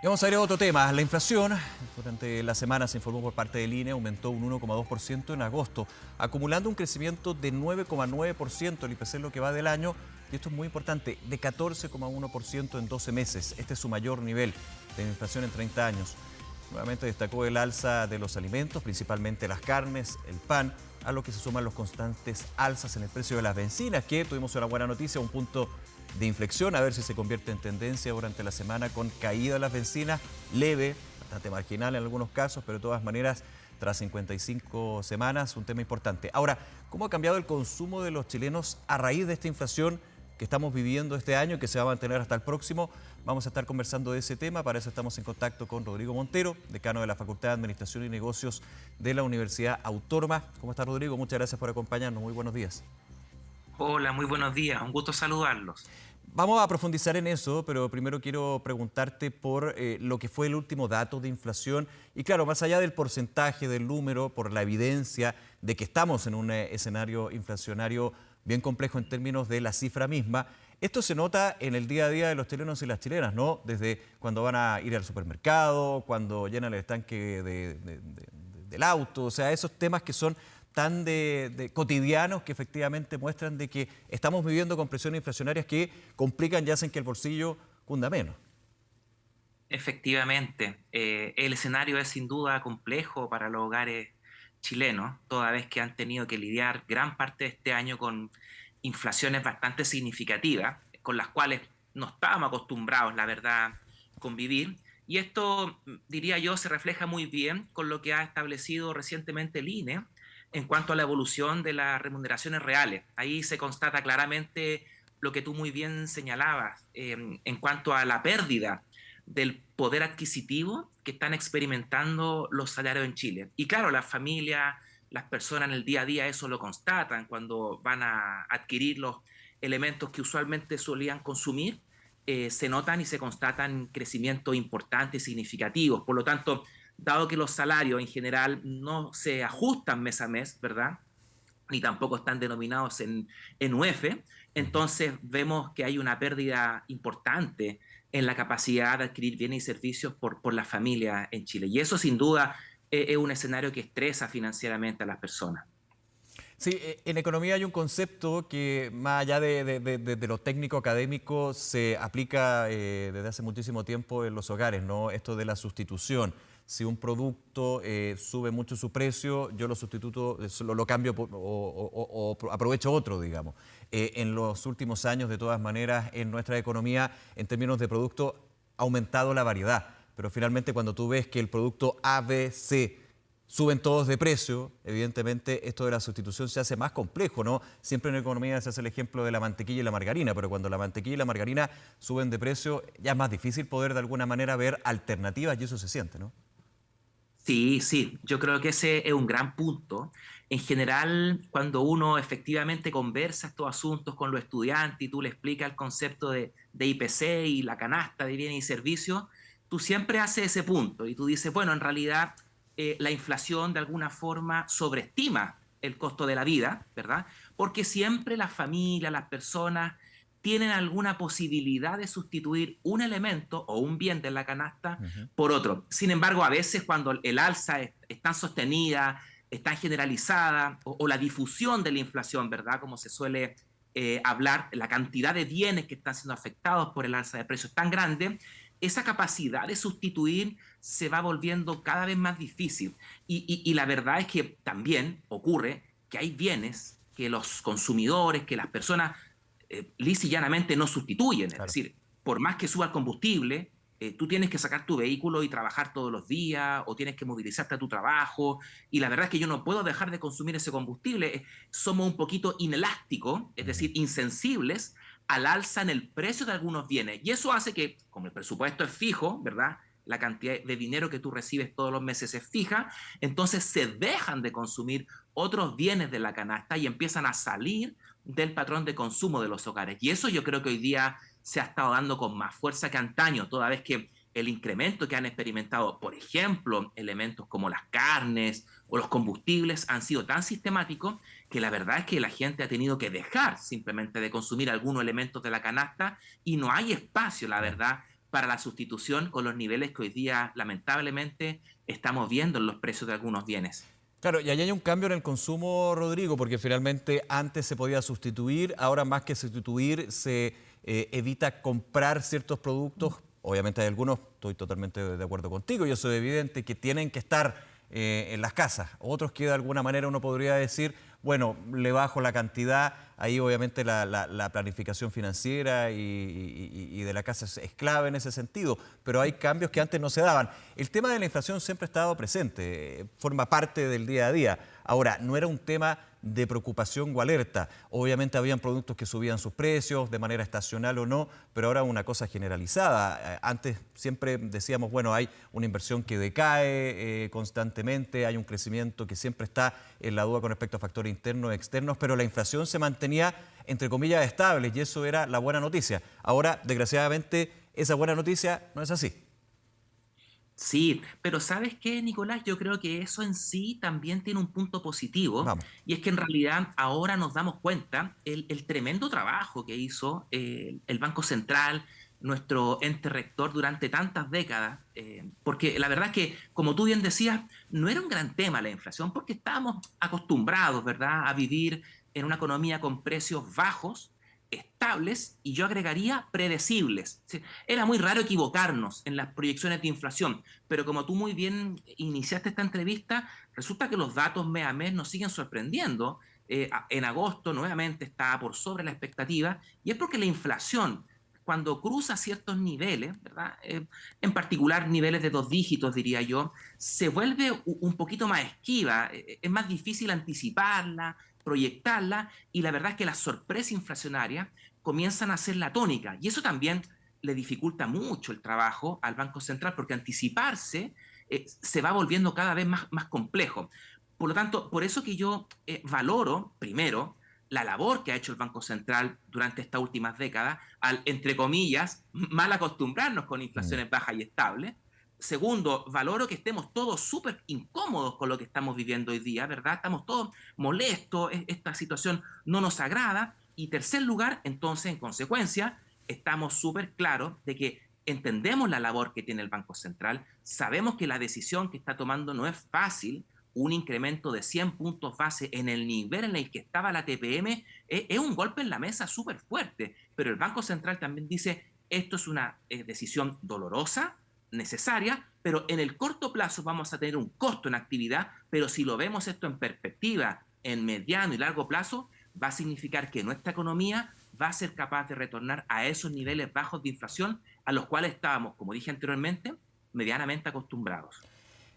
Y vamos a ir a otro tema, la inflación. Durante la semana se informó por parte del INE, aumentó un 1,2% en agosto, acumulando un crecimiento de 9,9% el IPC en lo que va del año, y esto es muy importante, de 14,1% en 12 meses. Este es su mayor nivel de inflación en 30 años. Nuevamente destacó el alza de los alimentos, principalmente las carnes, el pan, a lo que se suman los constantes alzas en el precio de las bencinas, que tuvimos una buena noticia, un punto de inflexión, a ver si se convierte en tendencia durante la semana con caída de las bencinas, leve, bastante marginal en algunos casos, pero de todas maneras, tras 55 semanas, un tema importante. Ahora, ¿cómo ha cambiado el consumo de los chilenos a raíz de esta inflación que estamos viviendo este año y que se va a mantener hasta el próximo? Vamos a estar conversando de ese tema, para eso estamos en contacto con Rodrigo Montero, decano de la Facultad de Administración y Negocios de la Universidad Autónoma. ¿Cómo está, Rodrigo? Muchas gracias por acompañarnos, muy buenos días. Hola, muy buenos días, un gusto saludarlos. Vamos a profundizar en eso, pero primero quiero preguntarte por lo que fue el último dato de inflación. Y claro, más allá del porcentaje, del número, por la evidencia de que estamos en un escenario inflacionario bien complejo en términos de la cifra misma, esto se nota en el día a día de los chilenos y las chilenas, ¿no? Desde cuando van a ir al supermercado, cuando llenan el estanque del auto, o sea, esos temas que son tan de cotidianos que efectivamente muestran de que estamos viviendo con presiones inflacionarias que complican y hacen que el bolsillo cunda menos. Efectivamente, el escenario es sin duda complejo para los hogares chilenos, toda vez que han tenido que lidiar gran parte de este año con inflaciones bastante significativas, con las cuales no estábamos acostumbrados, la verdad, convivir. Y esto, diría yo, se refleja muy bien con lo que ha establecido recientemente el INE en cuanto a la evolución de las remuneraciones reales. Ahí se constata claramente lo que tú muy bien señalabas en cuanto a la pérdida del poder adquisitivo que están experimentando los salarios en Chile. Y claro, las familias, las personas en el día a día eso lo constatan cuando van a adquirir los elementos que usualmente solían consumir, se notan y se constatan crecimientos importantes y significativos. Por lo tanto, dado que los salarios en general no se ajustan mes a mes, ¿verdad? Ni tampoco están denominados en UF, entonces vemos que hay una pérdida importante en la capacidad de adquirir bienes y servicios por la familia en Chile. Y eso sin duda es un escenario que estresa financieramente a las personas. Sí, en economía hay un concepto que más allá de lo técnico académico se aplica desde hace muchísimo tiempo en los hogares, ¿no? Esto de la sustitución. Si un producto sube mucho su precio, yo lo sustituto, lo cambio o aprovecho otro, digamos. En los últimos años, de todas maneras, en nuestra economía, en términos de producto, ha aumentado la variedad. Pero finalmente, cuando tú ves que el producto A, B, C suben todos de precio, evidentemente esto de la sustitución se hace más complejo, ¿no? Siempre en economía se hace el ejemplo de la mantequilla y la margarina, pero cuando la mantequilla y la margarina suben de precio, ya es más difícil poder de alguna manera ver alternativas y eso se siente, ¿no? Sí, sí, yo creo que ese es un gran punto. En general, cuando uno efectivamente conversa estos asuntos con los estudiantes y tú le explicas el concepto de IPC y la canasta de bienes y servicios, tú siempre haces ese punto y tú dices, bueno, en realidad la inflación de alguna forma sobreestima el costo de la vida, ¿verdad? Porque siempre las familias, las personas tienen alguna posibilidad de sustituir un elemento o un bien de la canasta Ujú. por otro. Sin embargo, a veces cuando el alza es tan sostenida, es tan generalizada, o la difusión de la inflación, ¿verdad? Como se suele hablar, la cantidad de bienes que están siendo afectados por el alza de precios es tan grande, esa capacidad de sustituir se va volviendo cada vez más difícil. Y la verdad es que también ocurre que hay bienes que los consumidores, que las personas lisa y llanamente no sustituyen. Es Claro. decir, por más que suba el combustible, tú tienes que sacar tu vehículo y trabajar todos los días o tienes que movilizarte a tu trabajo y la verdad es que yo no puedo dejar de consumir ese combustible. Somos un poquito inelásticos, es Ujú. decir, insensibles al alza en el precio de algunos bienes y eso hace que, como el presupuesto es fijo, ¿verdad? La cantidad de dinero que tú recibes todos los meses es fija, entonces se dejan de consumir otros bienes de la canasta y empiezan a salir del patrón de consumo de los hogares. Y eso yo creo que hoy día se ha estado dando con más fuerza que antaño, toda vez que el incremento que han experimentado, por ejemplo, elementos como las carnes o los combustibles han sido tan sistemáticos que la verdad es que la gente ha tenido que dejar simplemente de consumir algunos elementos de la canasta y no hay espacio, la Claro. verdad, para la sustitución con los niveles que hoy día lamentablemente estamos viendo en los precios de algunos bienes. Claro, y ahí hay un cambio en el consumo, Rodrigo, porque finalmente antes se podía sustituir, ahora más que sustituir se evita comprar ciertos productos. Obviamente hay algunos, estoy totalmente de acuerdo contigo, y eso es evidente, que tienen que estar en las casas. Otros que de alguna manera uno podría decir, bueno, le bajo la cantidad, ahí obviamente la planificación financiera y de la casa es clave en ese sentido, pero hay cambios que antes no se daban. El tema de la inflación siempre ha estado presente, forma parte del día a día. Ahora, no era un tema de preocupación o alerta. Obviamente habían productos que subían sus precios de manera estacional o no, pero ahora una cosa generalizada. Antes siempre decíamos, bueno, hay una inversión que decae constantemente, hay un crecimiento que siempre está en la duda con respecto a factores internos y externos, pero la inflación se mantenía, entre comillas, estable, y eso era la buena noticia. Ahora, desgraciadamente, esa buena noticia no es así. Sí, pero ¿sabes qué, Nicolás? Yo creo que eso en sí también tiene un punto positivo, Vamos. y es que en realidad ahora nos damos cuenta el tremendo trabajo que hizo el Banco Central, nuestro ente rector durante tantas décadas, porque la verdad es que, como tú bien decías, no era un gran tema la inflación, porque estábamos acostumbrados, ¿verdad?, a vivir en una economía con precios bajos, estables, y yo agregaría predecibles. Sí, era muy raro equivocarnos en las proyecciones de inflación, pero como tú muy bien iniciaste esta entrevista, resulta que los datos mes a mes nos siguen sorprendiendo. En agosto nuevamente está por sobre la expectativa, y es porque la inflación, cuando cruza ciertos niveles, ¿verdad? En particular niveles de 2 dígitos, diría yo, se vuelve un poquito más esquiva, es más difícil anticiparla, proyectarla, y la verdad es que las sorpresas inflacionarias comienzan a ser la tónica, y eso también le dificulta mucho el trabajo al Banco Central, porque anticiparse se va volviendo cada vez más complejo. Por lo tanto, por eso que yo valoro, primero, la labor que ha hecho el Banco Central durante estas últimas décadas al, entre comillas, mal acostumbrarnos con Mm. inflaciones bajas y estables. Segundo, valoro que estemos todos súper incómodos con lo que estamos viviendo hoy día, ¿verdad? Estamos todos molestos, esta situación no nos agrada. Y tercer lugar, entonces, en consecuencia, estamos súper claros de que entendemos la labor que tiene el Banco Central, sabemos que la decisión que está tomando no es fácil. Un incremento de 100 puntos base en el nivel en el que estaba la TPM es un golpe en la mesa súper fuerte, pero el Banco Central también dice, esto es una decisión dolorosa, necesaria, pero en el corto plazo vamos a tener un costo en actividad, pero si lo vemos esto en perspectiva, en mediano y largo plazo, va a significar que nuestra economía va a ser capaz de retornar a esos niveles bajos de inflación a los cuales estábamos, como dije anteriormente, medianamente acostumbrados.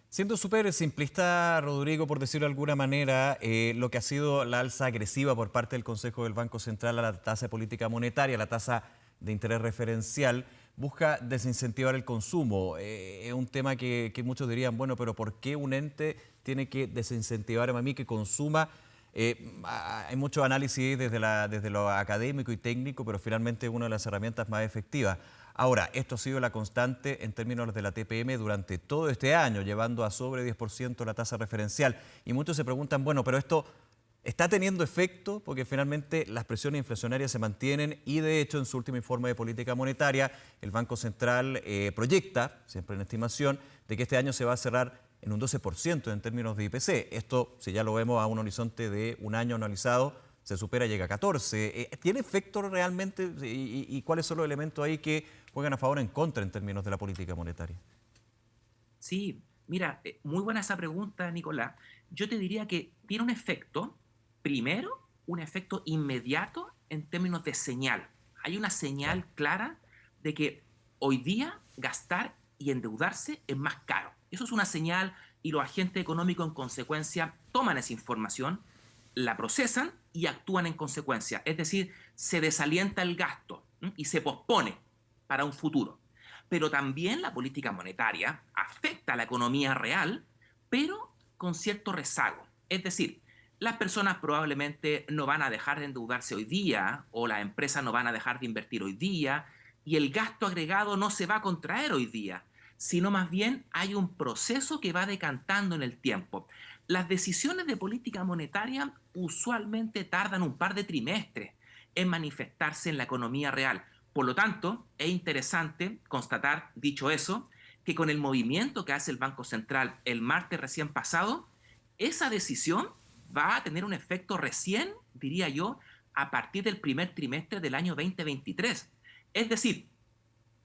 Siendo súper simplista, Rodrigo, por decirlo de alguna manera, lo que ha sido la alza agresiva por parte del Consejo del Banco Central a la tasa de política monetaria, la tasa de interés referencial, busca desincentivar el consumo. Es un tema que muchos dirían, bueno, pero ¿por qué un ente tiene que desincentivar a mí que consuma? Hay mucho análisis desde lo académico y técnico, pero finalmente es una de las herramientas más efectivas. Ahora, esto ha sido la constante en términos de la TPM durante todo este año, llevando a sobre 10% la tasa referencial. Y muchos se preguntan, bueno, pero esto está teniendo efecto porque finalmente las presiones inflacionarias se mantienen y de hecho en su último informe de política monetaria el Banco Central proyecta, siempre en estimación, de que este año se va a cerrar en un 12% en términos de IPC. Esto, si ya lo vemos a un horizonte de un año anualizado, se supera, llega a 14. ¿Tiene efecto realmente y cuáles son los elementos ahí que juegan a favor o en contra en términos de la política monetaria? Sí, mira, muy buena esa pregunta, Nicolás. Yo te diría que tiene un efecto, primero, un efecto inmediato en términos de señal. Hay una Claro. señal clara de que hoy día gastar y endeudarse es más caro. Eso es una señal, y los agentes económicos en consecuencia toman esa información, la procesan y actúan en consecuencia. Es decir, se desalienta el gasto, ¿m?, y se pospone para un futuro. Pero también la política monetaria afecta a la economía real, pero con cierto rezago. Es decir, las personas probablemente no van a dejar de endeudarse hoy día, o las empresas no van a dejar de invertir hoy día, y el gasto agregado no se va a contraer hoy día, sino más bien hay un proceso que va decantando en el tiempo. Las decisiones de política monetaria usualmente tardan un par de trimestres en manifestarse en la economía real. Por lo tanto, es interesante constatar, dicho eso, que con el movimiento que hace el Banco Central el martes recién pasado, esa decisión va a tener un efecto recién, diría yo, a partir del primer trimestre del año 2023. Es decir,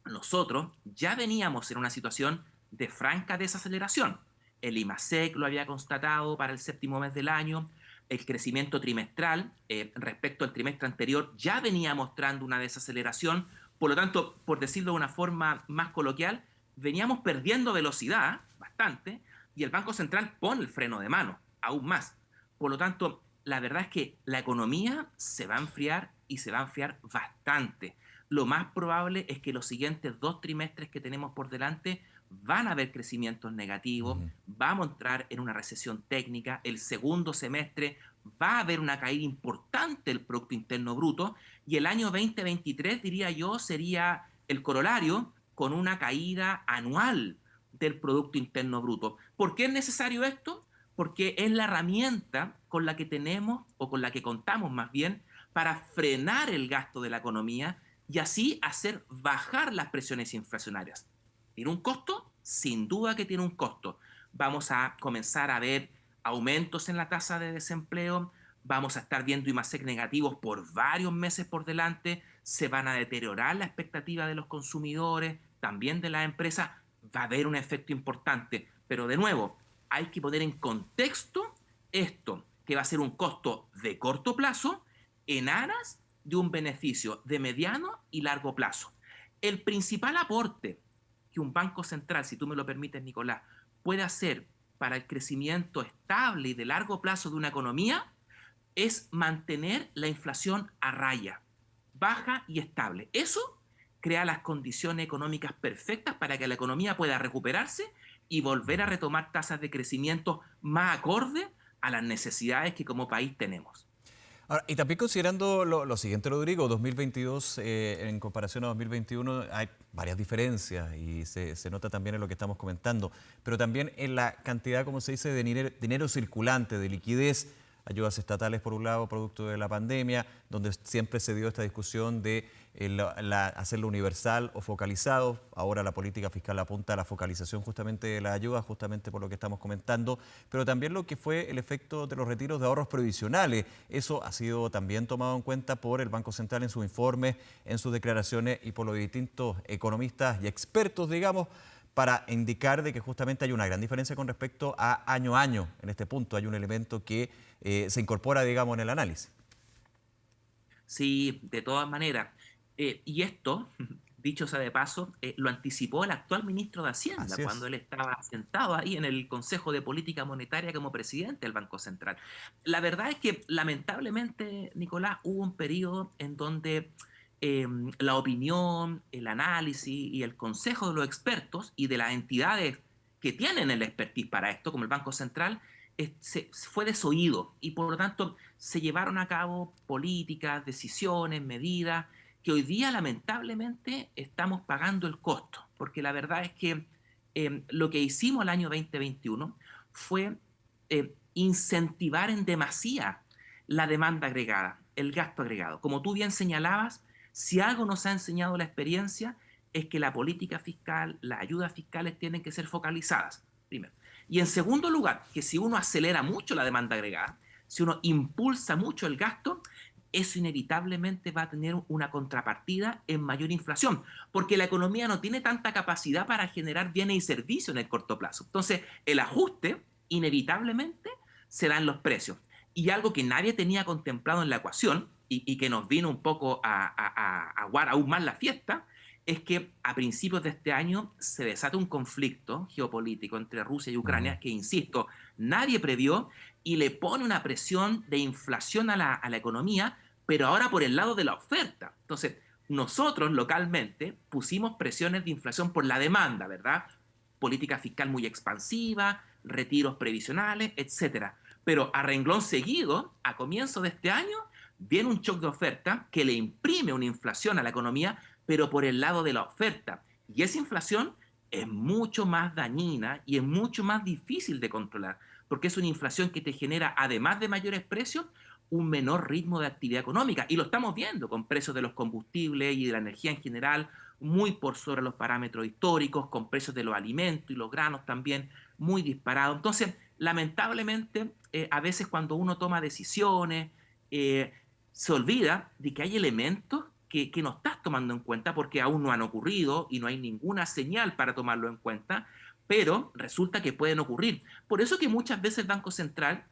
nosotros ya veníamos en una situación de franca desaceleración. El IMASEC lo había constatado para el séptimo mes del año, el crecimiento trimestral respecto al trimestre anterior ya venía mostrando una desaceleración, por lo tanto, por decirlo de una forma más coloquial, veníamos perdiendo velocidad bastante y el Banco Central pone el freno de mano, aún más. Por lo tanto, la verdad es que la economía se va a enfriar y se va a enfriar bastante. Lo más probable es que los siguientes 2 trimestres que tenemos por delante van a haber crecimientos negativos, Ujú. vamos a entrar en una recesión técnica, el segundo semestre va a haber una caída importante del Producto Interno Bruto y el año 2023, diría yo, sería el corolario con una caída anual del Producto Interno Bruto. ¿Por qué es necesario esto? Porque es la herramienta con la que tenemos, o con la que contamos más bien, para frenar el gasto de la economía y así hacer bajar las presiones inflacionarias. ¿Tiene un costo? Sin duda que tiene un costo. Vamos a comenzar a ver aumentos en la tasa de desempleo, vamos a estar viendo IMASEC negativos por varios meses por delante, se van a deteriorar la expectativa de los consumidores, también de las empresas, va a haber un efecto importante. Pero de nuevo, hay que poner en contexto esto, que va a ser un costo de corto plazo en aras de un beneficio de mediano y largo plazo. El principal aporte que un banco central, si tú me lo permites, Nicolás, puede hacer para el crecimiento estable y de largo plazo de una economía es mantener la inflación a raya, baja y estable. Eso crea las condiciones económicas perfectas para que la economía pueda recuperarse y volver a retomar tasas de crecimiento más acorde a las necesidades que como país tenemos. Ahora, y también considerando lo siguiente, Rodrigo, 2022 en comparación a 2021 hay varias diferencias y se nota también en lo que estamos comentando, pero también en la cantidad, como se dice, de dinero circulante, de liquidez, ayudas estatales por un lado, producto de la pandemia, donde siempre se dio esta discusión de hacerlo universal o focalizado. Ahora la política fiscal apunta a la focalización justamente de la ayuda, justamente por lo que estamos comentando, pero también lo que fue el efecto de los retiros de ahorros previsionales. Eso ha sido también tomado en cuenta por el Banco Central en sus informes, en sus declaraciones y por los distintos economistas y expertos, digamos, para indicar de que justamente hay una gran diferencia con respecto a año en este punto. Hay un elemento que se incorpora, digamos, en el análisis. Sí, de todas maneras. Y esto, dicho sea de paso, lo anticipó el actual ministro de Hacienda Así cuando es. él estaba sentado ahí en el Consejo de Política Monetaria como presidente del Banco Central. La verdad es que lamentablemente, Nicolás, hubo un periodo en donde eh, la opinión, el análisis y el consejo de los expertos y de las entidades que tienen el expertise para esto, como el Banco Central, fue desoído y por lo tanto se llevaron a cabo políticas, decisiones, medidas que hoy día lamentablemente estamos pagando el costo, porque la verdad es que lo que hicimos el año 2021 fue incentivar en demasía la demanda agregada, el gasto agregado. Como tú bien señalabas, si algo nos ha enseñado la experiencia es que la política fiscal, las ayudas fiscales tienen que ser focalizadas, primero. Y en segundo lugar, que si uno acelera mucho la demanda agregada, si uno impulsa mucho el gasto, eso inevitablemente va a tener una contrapartida en mayor inflación, porque la economía no tiene tanta capacidad para generar bienes y servicios en el corto plazo. Entonces, el ajuste inevitablemente se da en los precios. Y algo que nadie tenía contemplado en la ecuación y que nos vino un poco a aguar aún más la fiesta, es que a principios de este año se desata un conflicto geopolítico entre Rusia y Ujú. Ucrania que, insisto, nadie previó y le pone una presión de inflación a la economía, pero ahora por el lado de la oferta. Entonces, nosotros localmente pusimos presiones de inflación por la demanda, ¿verdad? Política fiscal muy expansiva, retiros previsionales, etcétera. Pero a renglón seguido, a comienzo de este año, viene un shock de oferta que le imprime una inflación a la economía, pero por el lado de la oferta. Y esa inflación es mucho más dañina y es mucho más difícil de controlar, porque es una inflación que te genera, además de mayores precios, un menor ritmo de actividad económica. Y lo estamos viendo con precios de los combustibles y de la energía en general muy por sobre los parámetros históricos, con precios de los alimentos y los granos también muy disparados. Entonces, lamentablemente, a veces cuando uno toma decisiones, eh, se olvida de que hay elementos que no estás tomando en cuenta porque aún no han ocurrido y no hay ninguna señal para tomarlo en cuenta, pero resulta que pueden ocurrir. Por eso que muchas veces el Banco Central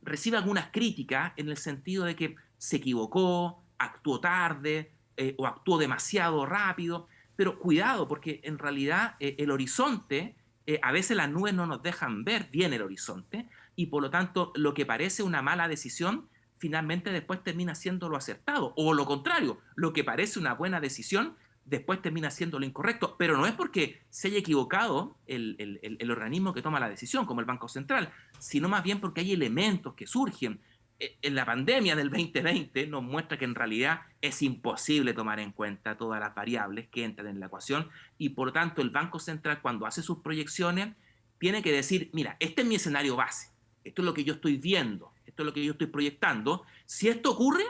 recibe algunas críticas en el sentido de que se equivocó, actuó tarde o actuó demasiado rápido, pero cuidado porque en realidad el horizonte, a veces las nubes no nos dejan ver bien el horizonte y por lo tanto lo que parece una mala decisión finalmente después termina siendo lo acertado, o lo contrario, lo que parece una buena decisión después termina siendo lo incorrecto, pero no es porque se haya equivocado el organismo que toma la decisión, como el Banco Central, sino más bien porque hay elementos que surgen. En la pandemia del 2020 nos muestra que en realidad es imposible tomar en cuenta todas las variables que entran en la ecuación y por lo tanto el Banco Central cuando hace sus proyecciones tiene que decir, mira, este es mi escenario base, esto es lo que yo estoy viendo, esto es lo que yo estoy proyectando, si esto ocurre,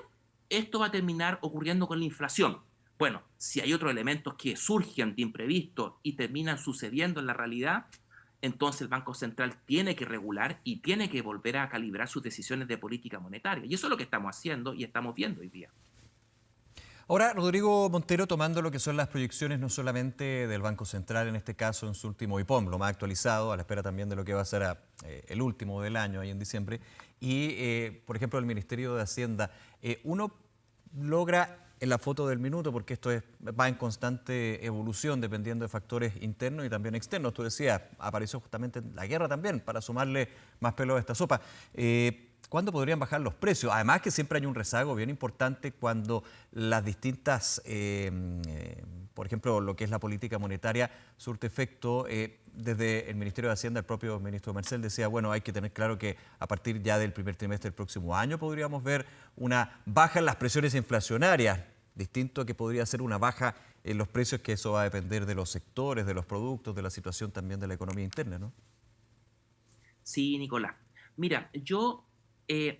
esto va a terminar ocurriendo con la inflación. Bueno, si hay otros elementos que surgen de imprevisto y terminan sucediendo en la realidad, entonces el Banco Central tiene que regular y tiene que volver a calibrar sus decisiones de política monetaria. Y eso es lo que estamos haciendo y estamos viendo hoy día. Ahora, Rodrigo Montero, tomando lo que son las proyecciones no solamente del Banco Central, en este caso en su último IPOM, lo más actualizado, a la espera también de lo que va a ser el último del año, ahí en diciembre, y, por ejemplo, el Ministerio de Hacienda, uno logra en la foto del minuto, porque esto va en constante evolución dependiendo de factores internos y también externos. Tú decías, apareció justamente la guerra también para sumarle más pelo a esta sopa. ¿Cuándo podrían bajar los precios? Además que siempre hay un rezago bien importante cuando las distintas, por ejemplo, lo que es la política monetaria surte efecto. Desde el Ministerio de Hacienda, el propio ministro Marcel decía, bueno, hay que tener claro que a partir ya del primer trimestre del próximo año podríamos ver una baja en las presiones inflacionarias, distinto a que podría ser una baja en los precios, que eso va a depender de los sectores, de los productos, de la situación también de la economía interna, ¿no? Sí, Nicolás. Mira, yo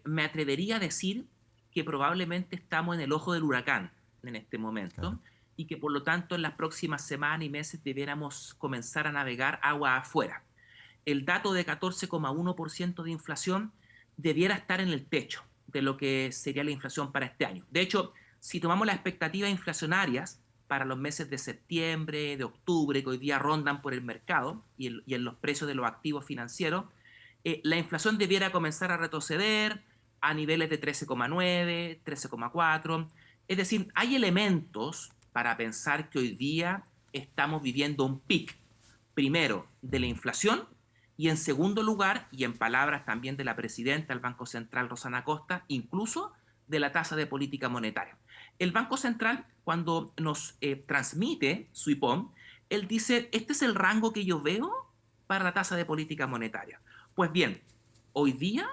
me atrevería a decir que probablemente estamos en el ojo del huracán en este momento. Claro. Y que por lo tanto en las próximas semanas y meses debiéramos comenzar a navegar agua afuera. El dato de 14,1% de inflación debiera estar en el techo de lo que sería la inflación para este año. De hecho, si tomamos las expectativas inflacionarias para los meses de septiembre, de octubre, que hoy día rondan por el mercado y en los precios de los activos financieros, la inflación debiera comenzar a retroceder a niveles de 13,9, 13,4. Es decir, hay elementos para pensar que hoy día estamos viviendo un pic, primero, de la inflación y en segundo lugar, y en palabras también de la presidenta del Banco Central, Rosana Costa, incluso de la tasa de política monetaria. El Banco Central, cuando nos transmite su IPOM, él dice, este es el rango que yo veo para la tasa de política monetaria. Pues bien, hoy día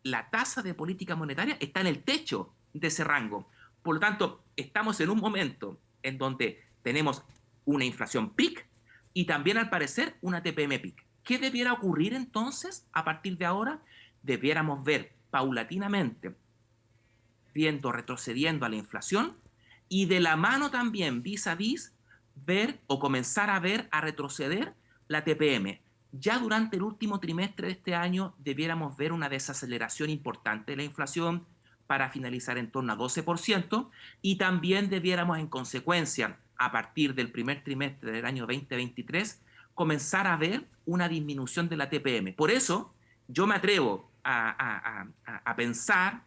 la tasa de política monetaria está en el techo de ese rango. Por lo tanto, estamos en un momento en donde tenemos una inflación peak y también al parecer una TPM peak. ¿Qué debiera ocurrir entonces a partir de ahora? Debiéramos ver paulatinamente retrocediendo a la inflación y de la mano también vis a vis ver o comenzar a ver a retroceder la TPM. Ya durante el último trimestre de este año debiéramos ver una desaceleración importante de la inflación para finalizar en torno a 12% y también debiéramos en consecuencia a partir del primer trimestre del año 2023 comenzar a ver una disminución de la TPM. Por eso yo me atrevo a pensar,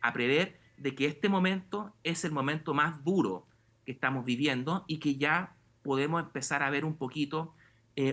a prever de que este momento es el momento más duro que estamos viviendo y que ya podemos empezar a ver un poquito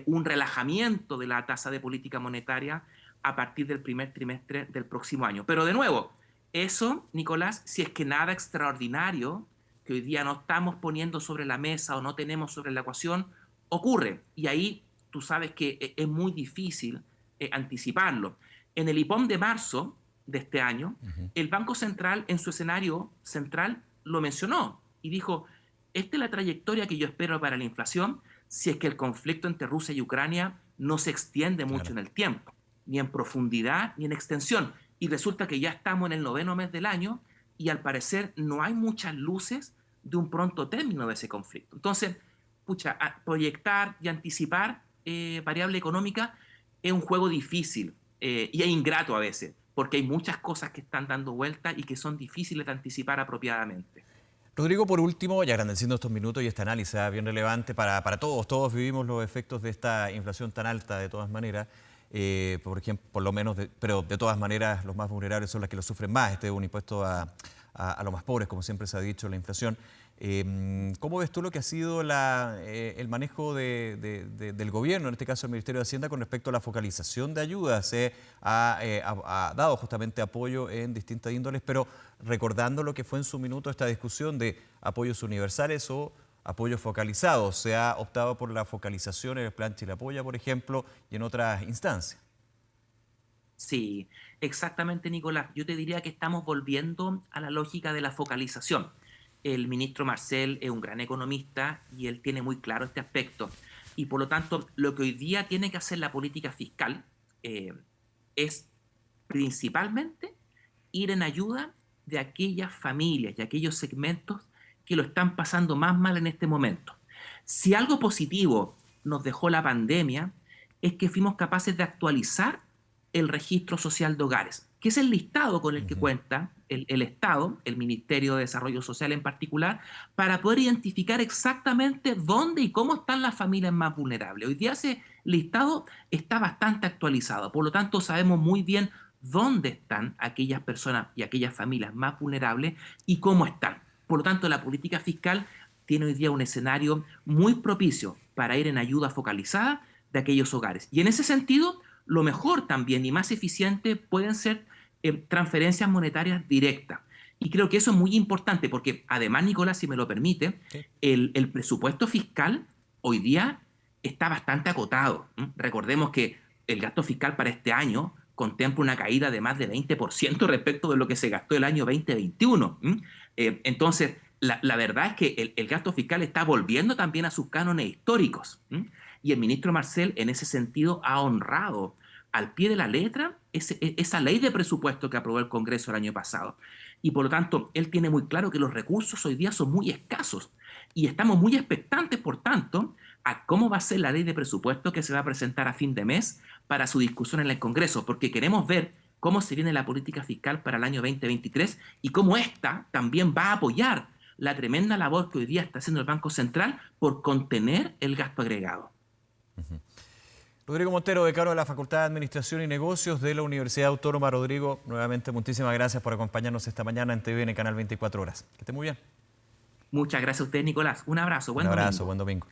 un relajamiento de la tasa de política monetaria a partir del primer trimestre del próximo año. Pero de nuevo, eso, Nicolás, si es que nada extraordinario que hoy día no estamos poniendo sobre la mesa o no tenemos sobre la ecuación, ocurre. Y ahí tú sabes que es muy difícil anticiparlo. En el IPOM de marzo de este año, el Banco Central en su escenario central lo mencionó y dijo, esta es la trayectoria que yo espero para la inflación si es que el conflicto entre Rusia y Ucrania no se extiende mucho en el tiempo, ni en profundidad ni en extensión. y resulta que ya estamos en el 9º mes del año y al parecer no hay muchas luces de un pronto término de ese conflicto. Entonces, pucha, proyectar y anticipar variable económica es un juego difícil y es ingrato a veces, porque hay muchas cosas que están dando vuelta y que son difíciles de anticipar apropiadamente. Rodrigo, por último, y agradeciendo estos minutos y este análisis bien relevante para todos, todos vivimos los efectos de esta inflación tan alta de todas maneras, por ejemplo, por lo menos, pero de todas maneras los más vulnerables son los que lo sufren más. Este es un impuesto a los más pobres, como siempre se ha dicho, la inflación. ¿Cómo ves tú lo que ha sido el manejo del gobierno, en este caso el Ministerio de Hacienda, con respecto a la focalización de ayudas? Se ha dado justamente apoyo en distintas índoles, pero recordando lo que fue en su minuto esta discusión de apoyos universales o apoyos focalizados. Se ha optado por la focalización en el Plan Chile Apoya, por ejemplo, y en otras instancias. Sí, exactamente, Nicolás. Yo te diría que estamos volviendo a la lógica de la focalización. El ministro Marcel es un gran economista y él tiene muy claro este aspecto. Y por lo tanto, lo que hoy día tiene que hacer la política fiscal es principalmente ir en ayuda de aquellas familias y aquellos segmentos que lo están pasando más mal en este momento. Si algo positivo nos dejó la pandemia es que fuimos capaces de actualizar el registro social de hogares, que es el listado con el que cuenta el Estado, el Ministerio de Desarrollo Social en particular, para poder identificar exactamente dónde y cómo están las familias más vulnerables. Hoy día ese listado está bastante actualizado, por lo tanto sabemos muy bien dónde están aquellas personas y aquellas familias más vulnerables y cómo están. Por lo tanto, la política fiscal tiene hoy día un escenario muy propicio para ir en ayuda focalizada de aquellos hogares. Y en ese sentido, lo mejor también y más eficiente pueden ser transferencias monetarias directas. Y creo que eso es muy importante porque además, Nicolás, si me lo permite, Sí. el presupuesto fiscal hoy día está bastante acotado. Recordemos que el gasto fiscal para este año contempla una caída de más de 20% respecto de lo que se gastó el año 2021. Entonces, la verdad es que el gasto fiscal está volviendo también a sus cánones históricos. Y el ministro Marcel, en ese sentido, ha honrado al pie de la letra esa ley de presupuesto que aprobó el Congreso el año pasado. Y por lo tanto, él tiene muy claro que los recursos hoy día son muy escasos. Y estamos muy expectantes, por tanto, a cómo va a ser la ley de presupuesto que se va a presentar a fin de mes para su discusión en el Congreso, porque queremos ver cómo se viene la política fiscal para el año 2023 y cómo esta también va a apoyar la tremenda labor que hoy día está haciendo el Banco Central por contener el gasto agregado. Rodrigo Montero, decano de la Facultad de Administración y Negocios de la Universidad Autónoma. Rodrigo, nuevamente muchísimas gracias por acompañarnos esta mañana en TVN Canal 24 Horas. Que esté muy bien. Muchas gracias a usted, Nicolás. Un abrazo, buen domingo. Buen domingo.